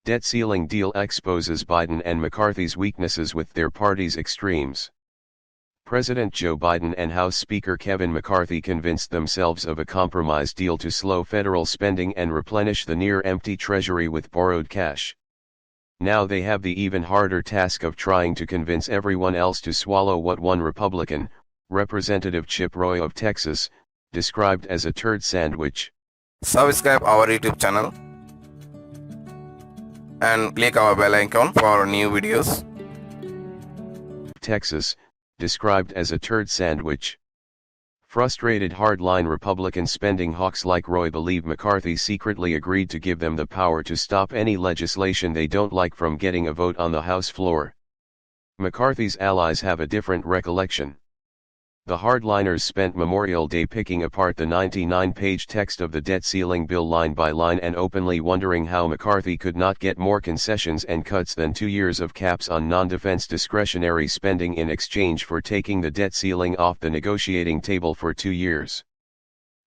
Debt ceiling deal exposes Biden and McCarthy's weaknesses with their party's extremes. President Joe Biden and House Speaker Kevin McCarthy convinced themselves of a compromise deal to slow federal spending and replenish the near-empty treasury with borrowed cash. Now they have the even harder task of trying to convince everyone else to swallow what one Republican, Representative Chip Roy of Texas, described as a turd sandwich. Subscribe our YouTube channel and click our bell icon for new videos. Texas, described as a turd sandwich. Frustrated hardline Republican spending hawks like Roy believe McCarthy secretly agreed to give them the power to stop any legislation they don't like from getting a vote on the House floor. McCarthy's allies have a different recollection. The hardliners spent Memorial Day picking apart the 99-page text of the debt ceiling bill line by line and openly wondering how McCarthy could not get more concessions and cuts than 2 years of caps on non-defense discretionary spending in exchange for taking the debt ceiling off the negotiating table for 2 years.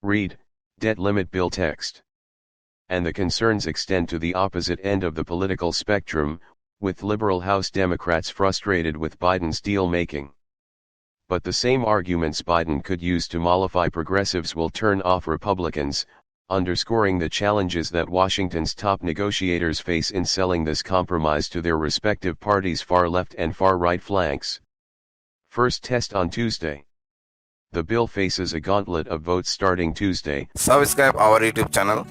Read, debt limit bill text. And the concerns extend to the opposite end of the political spectrum, with liberal House Democrats frustrated with Biden's deal-making. But the same arguments Biden could use to mollify progressives will turn off Republicans, underscoring the challenges that Washington's top negotiators face in selling this compromise to their respective parties' far-left and far-right flanks. First test on Tuesday. The bill faces a gauntlet of votes starting Tuesday. Subscribe our YouTube channel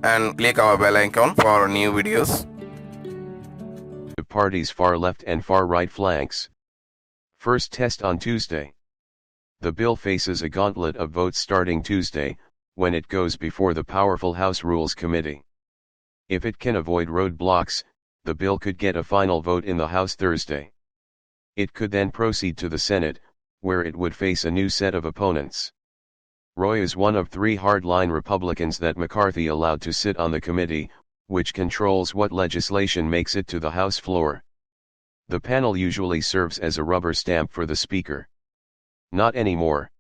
and click our bell icon for new videos. The parties' far-left and far-right flanks. First test on Tuesday. The bill faces a gauntlet of votes starting Tuesday, when it goes before the powerful House Rules Committee. If it can avoid roadblocks, the bill could get a final vote in the House Thursday. It could then proceed to the Senate, where it would face a new set of opponents. Roy is one of 3 hardline Republicans that McCarthy allowed to sit on the committee, which controls what legislation makes it to the House floor. The panel usually serves as a rubber stamp for the Speaker. Not anymore.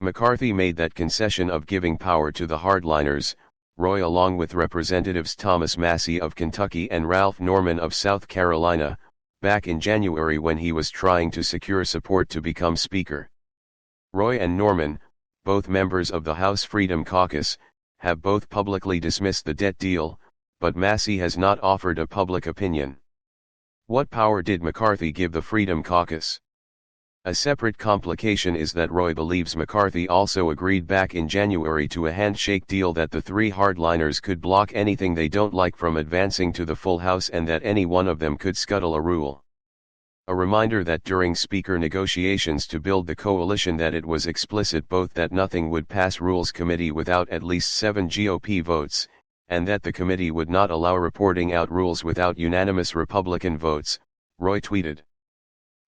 McCarthy made that concession of giving power to the hardliners, Roy along with Representatives Thomas Massie of Kentucky and Ralph Norman of South Carolina, back in January when he was trying to secure support to become Speaker. Roy and Norman, both members of the House Freedom Caucus, have both publicly dismissed the debt deal, but Massie has not offered a public opinion. What power did McCarthy give the Freedom Caucus? A separate complication is that Roy believes McCarthy also agreed back in January to a handshake deal that the 3 hardliners could block anything they don't like from advancing to the full House and that any one of them could scuttle a rule. A reminder that during Speaker negotiations to build the coalition that it was explicit both that nothing would pass Rules Committee without at least 7 GOP votes, and that the committee would not allow reporting out rules without unanimous Republican votes, Roy tweeted.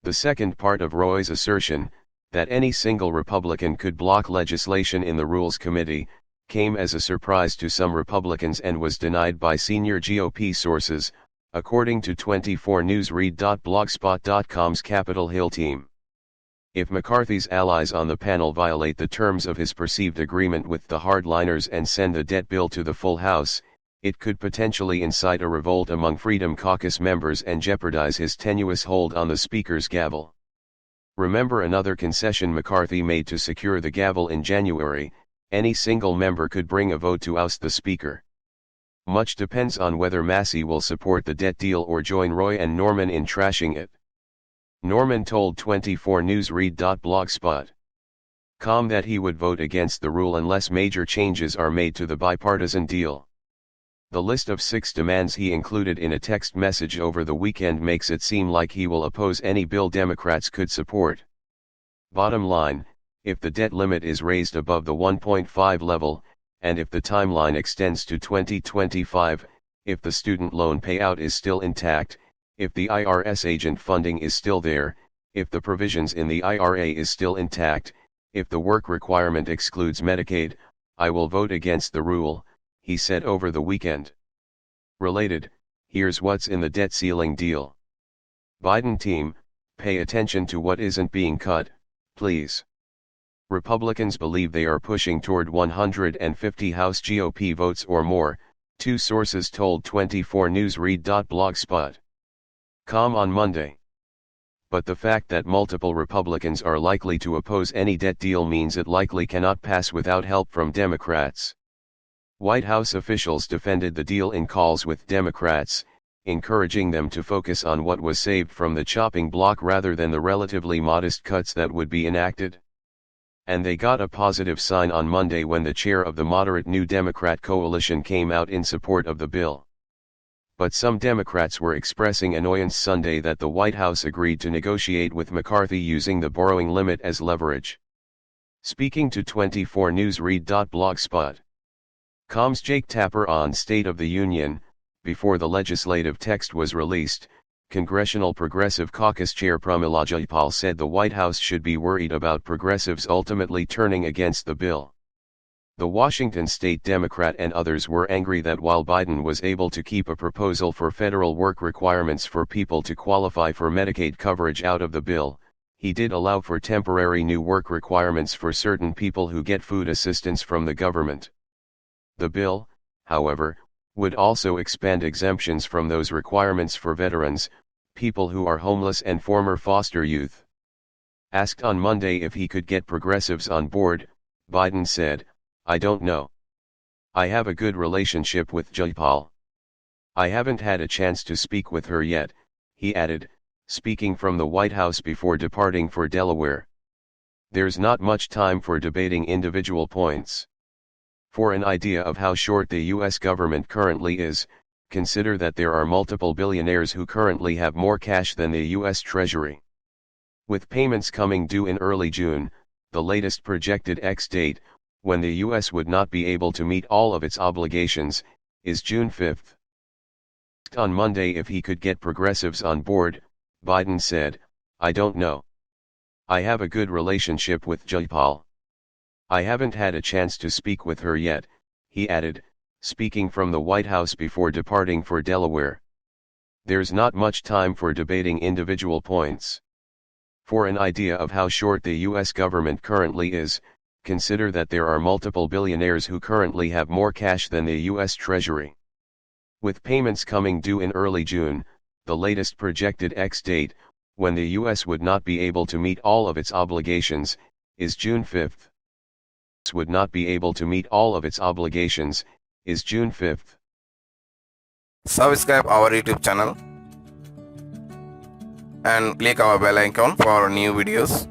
The second part of Roy's assertion, that any single Republican could block legislation in the Rules Committee, came as a surprise to some Republicans and was denied by senior GOP sources, according to 24newsread.blogspot.com's Capitol Hill team. If McCarthy's allies on the panel violate the terms of his perceived agreement with the hardliners and send the debt bill to the full House, it could potentially incite a revolt among Freedom Caucus members and jeopardize his tenuous hold on the Speaker's gavel. Remember another concession McCarthy made to secure the gavel in January: any single member could bring a vote to oust the Speaker. Much depends on whether Massie will support the debt deal or join Roy and Norman in trashing it. Norman told 24newsread.blogspot.com that he would vote against the rule unless major changes are made to the bipartisan deal. The list of 6 demands he included in a text message over the weekend makes it seem like he will oppose any bill Democrats could support. Bottom line, if the debt limit is raised above the 1.5 level, and if the timeline extends to 2025, if the student loan payout is still intact, if the IRS agent funding is still there, if the provisions in the IRA is still intact, if the work requirement excludes Medicaid, I will vote against the rule, he said over the weekend. Related, here's what's in the debt ceiling deal. Biden team, pay attention to what isn't being cut, please. Republicans believe they are pushing toward 150 House GOP votes or more, Two sources told 24 News read.blogspot.com on Monday. But the fact that multiple Republicans are likely to oppose any debt deal means it likely cannot pass without help from Democrats. White House officials defended the deal in calls with Democrats, encouraging them to focus on what was saved from the chopping block rather than the relatively modest cuts that would be enacted. And they got a positive sign on Monday when the chair of the moderate New Democrat coalition came out in support of the bill. But some Democrats were expressing annoyance Sunday that the White House agreed to negotiate with McCarthy using the borrowing limit as leverage. Speaking to 24 News read.blogspot.com's Jake Tapper on State of the Union, before the legislative text was released, Congressional Progressive Caucus Chair Pramila Jayapal said the White House should be worried about progressives ultimately turning against the bill. The Washington state Democrat and others were angry that while Biden was able to keep a proposal for federal work requirements for people to qualify for Medicaid coverage out of the bill, he did allow for temporary new work requirements for certain people who get food assistance from the government. The bill, however, would also expand exemptions from those requirements for veterans, people who are homeless and former foster youth. Asked on Monday if he could get progressives on board, Biden said, "I don't know. I have a good relationship with Jayapal. I haven't had a chance to speak with her yet," he added, speaking from the White House before departing for Delaware. "There's not much time for debating individual points. For an idea of how short the U.S. government currently is, consider that there are multiple billionaires who currently have more cash than the U.S. Treasury. With payments coming due in early June, the latest projected X-date, when the U.S. would not be able to meet all of its obligations, is June 5. On Monday if he could get progressives on board, Biden said, "I don't know. I have a good relationship with Jayapal. I haven't had a chance to speak with her yet," he added, speaking from the White House before departing for Delaware. "There's not much time for debating individual points. For an idea of how short the U.S. government currently is, consider that there are multiple billionaires who currently have more cash than the U.S. Treasury. With payments coming due in early June, the latest projected X-date, when the U.S. would not be able to meet all of its obligations, is June 5. Would not be able to meet all of its obligations, is June 5. Subscribe our YouTube channel and click our bell icon for new videos.